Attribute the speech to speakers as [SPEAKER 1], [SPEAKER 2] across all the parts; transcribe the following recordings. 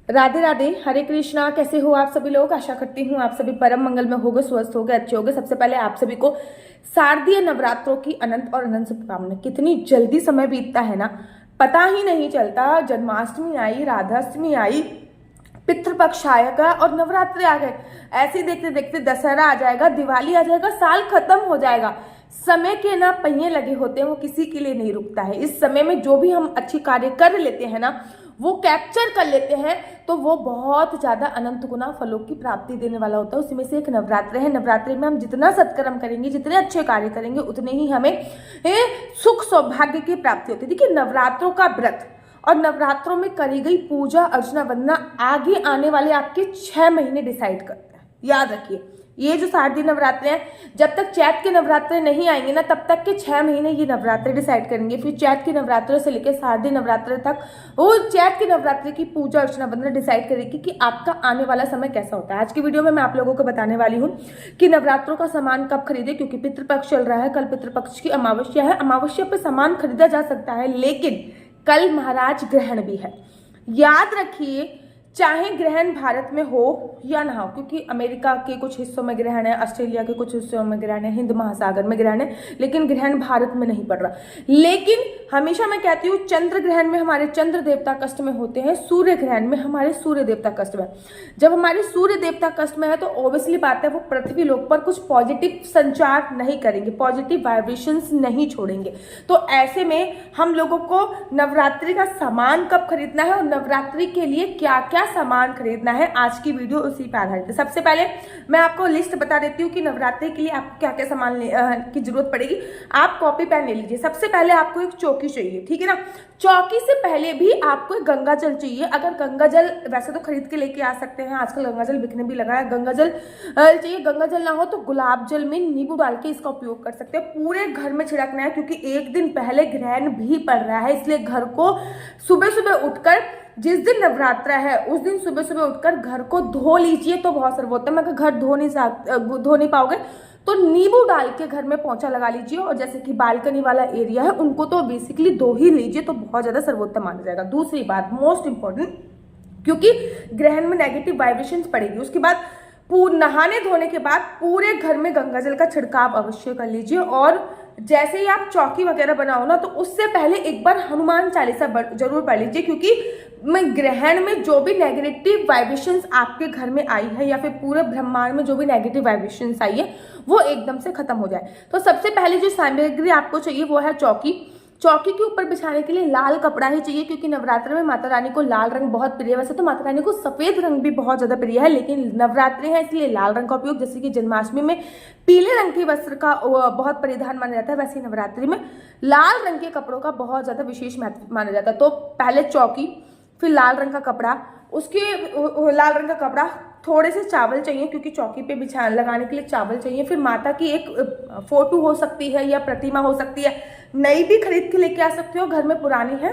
[SPEAKER 1] राधे राधे, हरे कृष्णा। कैसे हो आप सभी लोग? आशा करती हूँ आप सभी परम मंगल में होगे, स्वस्थ होगे, अच्छे होगे। सबसे पहले आप सभी को शारदीय नवरात्रों की अनंत और अनंत शुभकामनाएं। कितनी जल्दी समय बीतता है ना, पता ही नहीं चलता। जन्माष्टमी आई, राधाष्टमी आई, पितृपक्ष आएगा और नवरात्रि आ गए। ऐसे देखते देखते दशहरा आ जाएगा, दिवाली आ जाएगा, साल खत्म हो जाएगा। समय के ना पहिए लगे होते हैं, वो किसी के लिए नहीं रुकता है। इस समय में जो भी हम अच्छी कार्य कर लेते हैं ना, वो कैप्चर कर लेते हैं, तो वो बहुत ज्यादा अनंत गुना फलों की प्राप्ति देने वाला होता है। उसी में से एक नवरात्रि है। नवरात्रि में हम जितना सत्कर्म करेंगे, जितने अच्छे कार्य करेंगे, उतने ही हमें सुख सौभाग्य की प्राप्ति होती है। देखिए, नवरात्रों का व्रत और नवरात्रों में करी गई पूजा अर्चना वंदना आगे आने वाले आपके 6 महीने डिसाइड करते हैं। याद रखिए, ये जो शारदीय नवरात्रे हैं, जब तक चैत के नवरात्रे नहीं आएंगे ना, तब तक के 6 महीने ये नवरात्रे डिसाइड करेंगे। फिर चैत के नवरात्रे से लेकर शारदीय नवरात्रे तक वो चैत के नवरात्रे की पूजा अर्चना वंदना डिसाइड करेगी कि आपका आने वाला समय कैसा होता है। आज की वीडियो में मैं आप लोगों को बताने वाली हूँ कि नवरात्रों का सामान कब खरीदे, क्योंकि पितृपक्ष चल रहा है। कल पितृपक्ष की अमावस्या है। अमावस्या पर सामान खरीदा जा सकता है, लेकिन कल महाराज ग्रहण भी है। याद रखिए, चाहे ग्रहण भारत में हो या ना हो, क्योंकि अमेरिका के कुछ हिस्सों में ग्रहण है, ऑस्ट्रेलिया के कुछ हिस्सों में ग्रहण है, हिंद महासागर में ग्रहण है, लेकिन ग्रहण भारत में नहीं पड़ रहा। लेकिन हमेशा मैं कहती हूँ, चंद्र ग्रहण में हमारे चंद्र देवता कष्ट में होते हैं, सूर्य ग्रहण में हमारे सूर्य देवता कष्ट में। जब हमारे सूर्य देवता कष्ट में है, तो ऑब्वियसली बात है, वो पृथ्वी लोक पर कुछ पॉजिटिव संचार नहीं करेंगे, पॉजिटिव वाइब्रेशंस नहीं छोड़ेंगे। तो ऐसे में हम लोगों को नवरात्रि का सामान कब खरीदना है और नवरात्रि के लिए क्या क्या सामान खरीदना है, आज की वीडियो उसी पर आधारित है। सबसे पहले मैं आपको लिस्ट बता देती हूँ कि नवरात्रि के लिए आपको क्या क्या सामान की जरूरत पड़ेगी। आप कॉपी पेन ले लीजिए। सबसे पहले आपको एक चौकी चाहिए, ठीक है ना। चौकी से पहले भी आपको एक गंगा जल चाहिए। अगर गंगा जल वैसे तो खरीद के लेके आ सकते हैं, आजकल गंगा जल बिकने भी लगा है। गंगा जल चाहिए। गंगा जल ना हो तो गुलाब जल में नींबू डाल के इसका उपयोग कर सकते हैं। पूरे घर में छिड़कना है, क्योंकि एक दिन पहले ग्रहण भी पड़ रहा है, इसलिए घर को सुबह सुबह उठकर, जिस दिन नवरात्रा है उस दिन सुबह सुबह उठकर घर को धो लीजिए तो बहुत सर्वोत्तम। अगर घर धो नहीं पाओगे तो नींबू डाल के घर में पोंछा लगा लीजिए। और जैसे कि बालकनी वाला एरिया है, उनको तो बेसिकली धो ही लीजिए, तो बहुत ज्यादा सर्वोत्तम माना जाएगा। दूसरी बात, मोस्ट इंपॉर्टेंट, क्योंकि ग्रहण में नेगेटिव वाइब्रेशंस पड़ेगी। उसके बाद नहाने धोने के बाद पूरे घर में गंगा जल का छिड़काव अवश्य कर लीजिए। और जैसे ही आप चौकी वगैरह बनाओ ना, तो उससे पहले एक बार हनुमान चालीसा जरूर पढ़ लीजिए, क्योंकि ग्रहण में जो भी नेगेटिव वाइब्रेशंस आपके घर में आई है, या फिर पूरे ब्रह्मांड में जो भी नेगेटिव वाइब्रेशंस आई है, वो एकदम से खत्म हो जाए। तो सबसे पहले जो सामग्री आपको चाहिए वो है चौकी। चौकी के ऊपर बिछाने के लिए लाल कपड़ा ही चाहिए, क्योंकि नवरात्रि में माता रानी को लाल रंग बहुत प्रिय है। वैसे तो माता रानी को सफेद रंग भी बहुत ज्यादा प्रिय है, लेकिन नवरात्रि है इसलिए लाल रंग का उपयोग। जैसे कि जन्माष्टमी में पीले रंग के वस्त्र का बहुत परिधान माना जाता है, वैसे नवरात्रि में लाल रंग के कपड़ों का बहुत ज्यादा विशेष महत्व माना जाता है। तो पहले चौकी, फिर लाल रंग का कपड़ा, उसके लाल रंग का कपड़ा, थोड़े से चावल चाहिए, क्योंकि चौकी पे बिछा लगाने के लिए चावल चाहिए। फिर माता की एक फोटो हो सकती है या प्रतिमा हो सकती है, नई भी खरीद के लेके आ सकते हो, घर में पुरानी है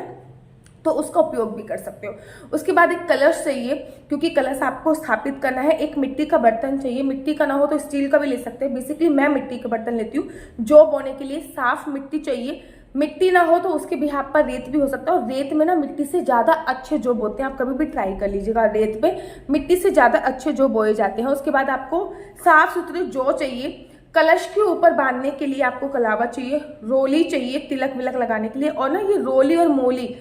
[SPEAKER 1] तो उसका उपयोग भी कर सकते हो। उसके बाद एक कलश चाहिए, क्योंकि कलश आपको स्थापित करना है। एक मिट्टी का बर्तन चाहिए, मिट्टी का ना हो तो स्टील का भी ले सकते हैं। बेसिकली मैं मिट्टी का बर्तन लेती हूँ। जौ बोने के लिए साफ मिट्टी चाहिए। मिट्टी ना हो तो उसके बिहाफ पर रेत भी हो सकता है, और रेत में ना मिट्टी से ज्यादा अच्छे जौ बोते हैं। आप कभी भी ट्राई कर लीजिएगा, रेत पे मिट्टी से ज्यादा अच्छे जौ बोए जाते हैं। उसके बाद आपको साफ सुथरे जौ चाहिए। कलश के ऊपर बांधने के लिए आपको कलावा चाहिए, रोली चाहिए तिलक विलक लगाने के लिए। और ना ये रोली और मोली,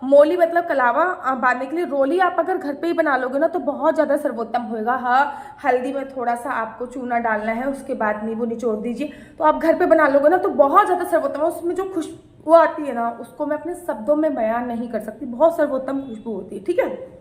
[SPEAKER 1] मोली मतलब कलावा बांधने के लिए, रोली आप अगर घर पे ही बना लोगे ना तो बहुत ज्यादा सर्वोत्तम होएगा। हाँ, हल्दी में थोड़ा सा आपको चूना डालना है, उसके बाद नींबू निचोड़ दीजिए, तो आप घर पे बना लोगे ना तो बहुत ज्यादा सर्वोत्तम है। उसमें जो खुशबू आती है ना, उसको मैं अपने शब्दों में बयान नहीं कर सकती, बहुत सर्वोत्तम खुशबू होती है, ठीक है।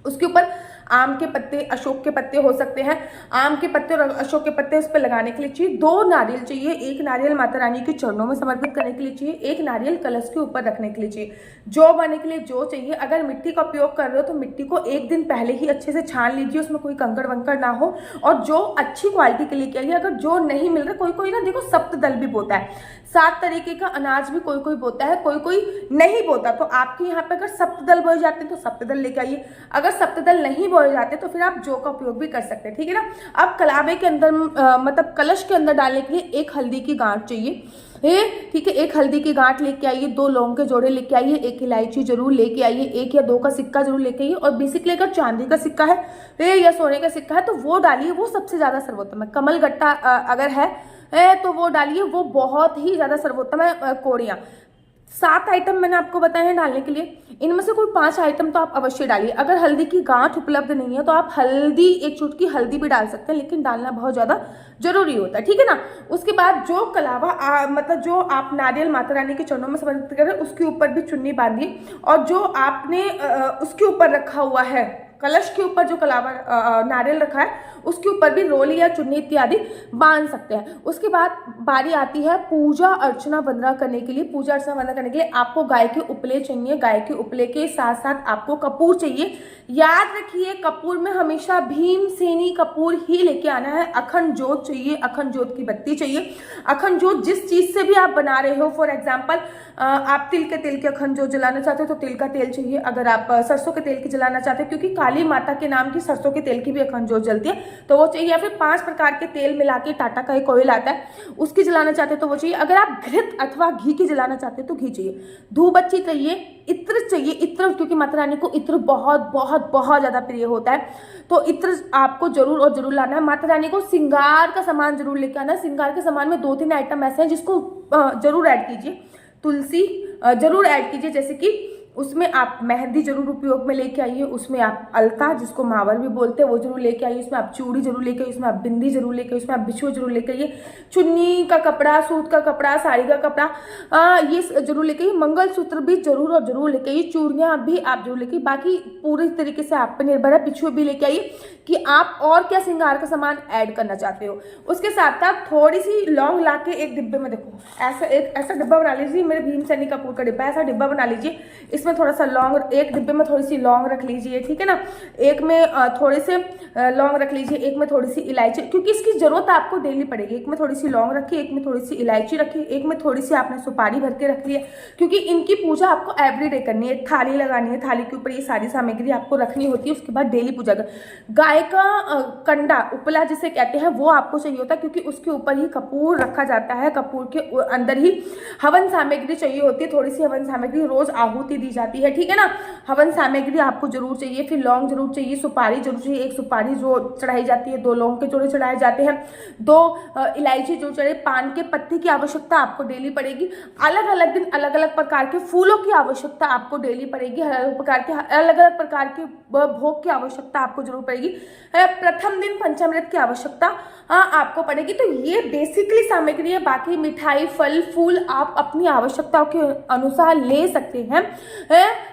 [SPEAKER 1] उसके ऊपर आम के पत्ते, अशोक के पत्ते हो सकते हैं। आम के पत्ते और अशोक के पत्ते उस पर लगाने के लिए चाहिए। 2 नारियल चाहिए। एक नारियल माता रानी के चरणों में समर्पित करने के लिए चाहिए, एक नारियल कलश के ऊपर रखने के लिए चाहिए। जौ बनाने के लिए जौ चाहिए। अगर मिट्टी का उपयोग कर रहे हो तो मिट्टी को एक दिन पहले ही अच्छे से छान लीजिए, उसमें कोई कंकड़ वंकड़ ना हो, और जो अच्छी क्वालिटी के लिए चाहिए। अगर जो नहीं मिल रहा, कोई कोई ना देखो सप्तदल भी बोता है, 7 तरीके का अनाज भी कोई कोई बोता है, कोई कोई नहीं बोता। तो आपके यहाँ पे अगर सप्तदल बोए जाते हैं तो सप्तदल लेके आइए। अगर सप्तदल नहीं बोए जाते तो फिर आप जौ का उपयोग भी कर सकते हैं, ठीक है ना। अब कलावे के अंदर मतलब कलश के अंदर डालने के लिए एक हल्दी की गांठ चाहिए। है, ठीक है। एक हल्दी की गांठ लेके आइए, 2 लौंग के जोड़े लेके आइए, 1 इलायची जरूर लेके आइए, 1 या 2 का सिक्का जरूर लेके आइए। और बेसिकली अगर चांदी का सिक्का है या सोने का सिक्का है तो वो डालिए, वो सबसे ज्यादा सर्वोत्तम है। कमल गट्टा अगर है तो वो डालिए, वो बहुत ही ज्यादा सर्वोत्तम है। कोड़ियाँ 7 आइटम मैंने आपको बताए हैं डालने के लिए, इनमें से कोई 5 आइटम तो आप अवश्य डालिए। अगर हल्दी की गांठ उपलब्ध नहीं है तो आप हल्दी, 1 चुटकी हल्दी भी डाल सकते हैं, लेकिन डालना बहुत ज्यादा जरूरी होता है, ठीक है ना। उसके बाद जो कलावा मतलब जो आप नारियल माता रानी के चरणों में समर्पित कर रहे हैं उसके ऊपर भी चुन्नी बांधिए, और जो आपने उसके ऊपर रखा हुआ है, कलश के ऊपर जो कलावा नारियल रखा है उसके ऊपर भी रोली या चुन्नी इत्यादि बांध सकते हैं। उसके बाद बारी आती है पूजा अर्चना वंदना करने के लिए। पूजा अर्चना वंदना करने के लिए आपको गाय के उपले चाहिए, गाय के उपले के साथ साथ आपको कपूर चाहिए। याद रखिए कपूर में हमेशा भीमसेनी कपूर ही लेके आना है। अखंड जोत चाहिए, अखंड जोत की बत्ती चाहिए। अखंड जोत जिस चीज से भी आप बना रहे हो, फॉर एग्जाम्पल आप तिल के तेल के अखंड जोत जलाना चाहते हो तो तिल का तेल चाहिए। अगर आप सरसों के तेल की जलाना चाहते हो, क्योंकि काली माता के नाम की सरसों के तेल की भी अखंड जोत जलती है, तो वो चाहिए। या फिर 5 प्रकार के तेल मिला के टाटा का एक ऑयल आता है उसकी जलाना चाहते हो तो वो चाहिए। अगर आप घृत अथवा घी की जलाना चाहते हो तो घी चाहिए। धूपबत्ती चाहिए, इत्र चाहिए। इत्र, क्योंकि माता रानी को इत्र बहुत बहुत बहुत ज्यादा प्रिय होता है, तो इत्र आपको जरूर और जरूर लाना है। माता रानी को श्रृंगार का सामान जरूर लेके आना है। श्रृंगार के सामान में 2-3 आइटम ऐसे हैं जिसको जरूर ऐड कीजिए। तुलसी जरूर ऐड कीजिए, जैसे कि उसमें आप मेहंदी जरूर उपयोग में लेके आइए, उसमें आप अलता जिसको मावर भी बोलते हैं वो जरूर लेके आइए, उसमें आप चूड़ी जरूर लेके आइए, उसमें आप बिंदी जरूर लेके आइए, उसमें आप बिछुआ जरूर लेके आइए, चुन्नी का कपड़ा, सूट का कपड़ा, साड़ी का कपड़ा ये जरूर लेके आइए। मंगलसूत्र भी जरूर और जरूर लेके आइए। चूड़ियां भी आप जरूर लेके आइए। बाकी पूरी तरीके से आप पर निर्भर है, बिछुए भी लेके आइए कि आप और क्या श्रृंगार का सामान ऐड करना चाहते हो। उसके साथ साथ थोड़ी सी लौंग ला के एक डिब्बे में, देखो ऐसा डिब्बा बना लीजिए, मेरे भीमसेनी कपूर का डिब्बा, ऐसा डिब्बा बना लीजिए। इसमें थोड़ा सा लौंग, एक डिब्बे में थोड़ी सी लौंग रख लीजिए, ठीक है ना। एक में थोड़े से लौंग रख लीजिए, एक में थोड़ी सी इलायची, क्योंकि इसकी जरूरत आपको डेली पड़ेगी। एक में थोड़ी सी लौंग रखिए, एक में थोड़ी सी इलायची रखिए, एक में थोड़ी सी आपने सुपारी भर के रख ली है, क्योंकि इनकी पूजा आपको एवरीडे करनी है। थाली लगानी है, थाली के ऊपर ये सारी सामग्री आपको रखनी होती है। उसके बाद डेली पूजा कर। गाय का कंडा, उपला जिसे कहते हैं, वो आपको चाहिए होता है, क्योंकि उसके ऊपर ही कपूर रखा जाता है। कपूर के अंदर ही हवन सामग्री चाहिए होती है। थोड़ी सी हवन सामग्री रोज आहुति दी जाती है, ठीक है ना। हवन सामग्री आपको जरूर चाहिए। फिर लौंग जरूर चाहिए, सुपारी जरूर चाहिए। 1 सुपारी जो चढ़ाई जाती है, 2 लौंग के जोड़े चढ़ाए जाते हैं, 2 इलायची जो चढ़े, पान के पत्ती की आवश्यकता आपको डेली पड़ेगी। अलग अलग दिन अलग अलग प्रकार के फूलों की आवश्यकता आपको डेली पड़ेगी। अलग अलग प्रकार के भोग की आवश्यकता आपको जरूर पड़ेगी। प्रथम दिन पंचामृत की आवश्यकता आपको पड़ेगी। तो ये बेसिकली सामग्री है। बाकी मिठाई, फल, फूल आप अपनी आवश्यकताओं के अनुसार ले सकते हैं।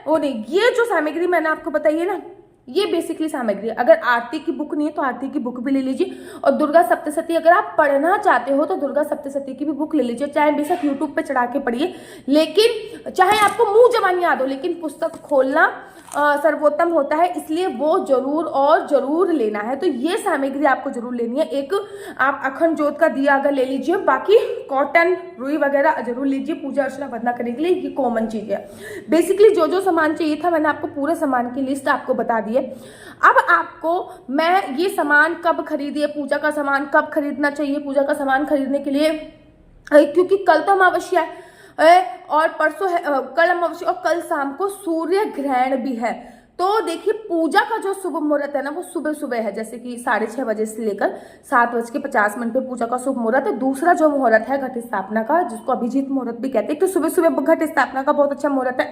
[SPEAKER 1] वो नहीं, ये जो सामग्री मैंने आपको बताई है ना, ये बेसिकली सामग्री है। अगर आरती की बुक नहीं है तो आरती की बुक भी ले लीजिए। और दुर्गा सप्तशती अगर आप पढ़ना चाहते हो तो दुर्गा सप्तशती की भी बुक ले लीजिए। चाहे बेशक यूट्यूब पे चढ़ा के पढ़िए, लेकिन चाहे आपको मुंह जबानी याद हो, लेकिन पुस्तक खोलना सर्वोत्तम होता है, इसलिए वो जरूर और जरूर लेना है। तो ये सामग्री आपको जरूर लेनी है। एक आप अखंड जोत का दिया अगर ले लीजिए, बाकी कॉटन, रुई वगैरह जरूर लीजिए पूजा अर्चना वंदना करने के लिए। ये कॉमन चीज है। बेसिकली जो जो सामान चाहिए था मैंने आपको पूरे सामान की लिस्ट आपको बता दी है। अब आपको मैं ये सामान कब खरीदिए, पूजा का सामान कब खरीदना चाहिए, पूजा का सामान खरीदने के लिए, क्योंकि कल तो अमावस्या है और परसों है, कल अमावस्या और कल शाम को सूर्य ग्रहण भी है। तो देखिए पूजा का जो शुभ मुहूर्त है ना वो सुबह सुबह है, जैसे कि 6:30 बजे से लेकर 7:50 पे पूजा का शुभ मुहूर्त है। दूसरा जो मुहूर्त है घट स्थापना का, जिसको अभिजीत मुहूर्त भी कहते हैं, तो सुबह सुबह घट स्थापना का बहुत अच्छा मुहूर्त है।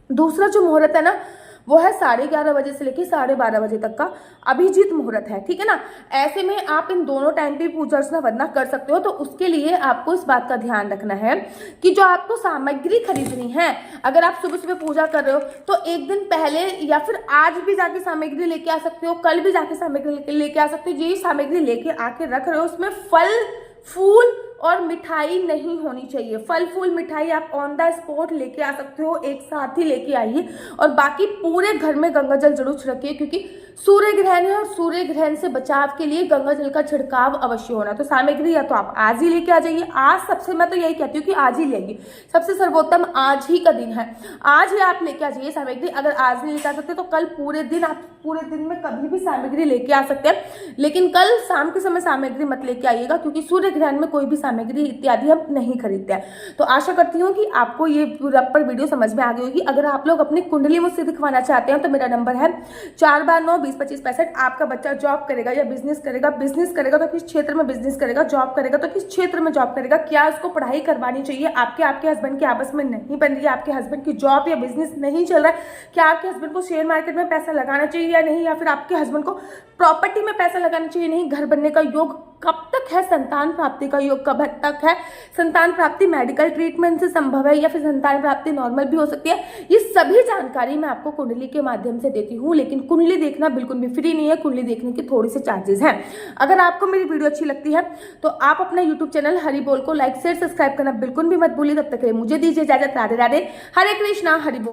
[SPEAKER 1] दूसरा जो मुहूर्त है ना वो है 11:30 बजे से लेकर 12:30 बजे तक का अभिजीत मुहूर्त है, ठीक है ना। ऐसे में आप इन दोनों टाइम पे पूजा अर्चना वंदना कर सकते हो। तो उसके लिए आपको इस बात का ध्यान रखना है कि जो आपको सामग्री खरीदनी है, अगर आप सुबह सुबह पूजा कर रहे हो तो एक दिन पहले या फिर आज भी जाके सामग्री लेके आ सकते हो, कल भी जाके सामग्री लेके आ सकते हो। जो सामग्री लेके आके रख रहे हो उसमें फल, फूल और मिठाई नहीं होनी चाहिए। फल, फूल, मिठाई आप ऑन द स्पॉट लेके आ सकते हो, एक साथ ही लेके आइए। और बाकी पूरे घर में गंगा जल जरूर छिड़किए, क्योंकि सूर्य ग्रहण है और सूर्य ग्रहण से बचाव के लिए गंगा जल का छिड़काव अवश्य होना। तो सामग्री या तो आप आज ही लेके आ जाइए। आज सबसे, मैं तो यही कहती हूँ कि आज ही लेंगे, सबसे सर्वोत्तम आज ही का दिन है। आज ही आप लेके आ जाइए सामग्री। अगर आज नहीं लेके आ सकते तो कल पूरे दिन, आप पूरे दिन में कभी भी सामग्री लेके आ सकते हैं, लेकिन कल शाम के समय सामग्री मत लेके आइएगा, क्योंकि सूर्य ग्रहण में कोई भी सामग्री इत्यादि हम नहीं खरीदते हैं। तो आशा करती हूँ कि आपको ये पूरा पर वीडियो समझ में आ गई होगी। अगर आप लोग अपनी कुंडली मुझसे दिखवाना चाहते हैं तो मेरा नंबर है 4/9-20-25-65। आपका बच्चा जॉब करेगा या बिजनेस करेगा तो किस क्षेत्र में बिजनेस करेगा, जॉब करेगा तो किस क्षेत्र में जॉब करेगा, क्या उसको पढ़ाई करवानी चाहिए, आपके हस्बैंड के आपस में नहीं बन रही है, आपके हस्बैंड की जॉब या बिजनेस नहीं चल रहा है, क्या आपके हस्बैंड को शेयर मार्केट में पैसा लगाना चाहिए या नहीं, या फिर आपके हस्बैंड को प्रॉपर्टी में पैसा लगाना चाहिए नहीं, घर बनने का योग कब तक है, संतान प्राप्ति का योग कब तक है, संतान प्राप्ति मेडिकल ट्रीटमेंट से संभव है या फिर संतान प्राप्ति नॉर्मल भी हो सकती है, ये सभी जानकारी मैं आपको कुंडली के माध्यम से देती हूँ। लेकिन कुंडली देखना बिल्कुल भी फ्री नहीं है, कुंडली देखने की थोड़ी सी चार्जेस हैं। अगर आपको मेरी वीडियो अच्छी लगती है तो आप अपना यूट्यूब चैनल हरि बोल को लाइक शेयर सब्सक्राइब करना बिल्कुल भी मत भूलिए। तब तक के लिए मुझे दीजिए इजाजत। राधे राधे, हरे कृष्णा, हरि बोल।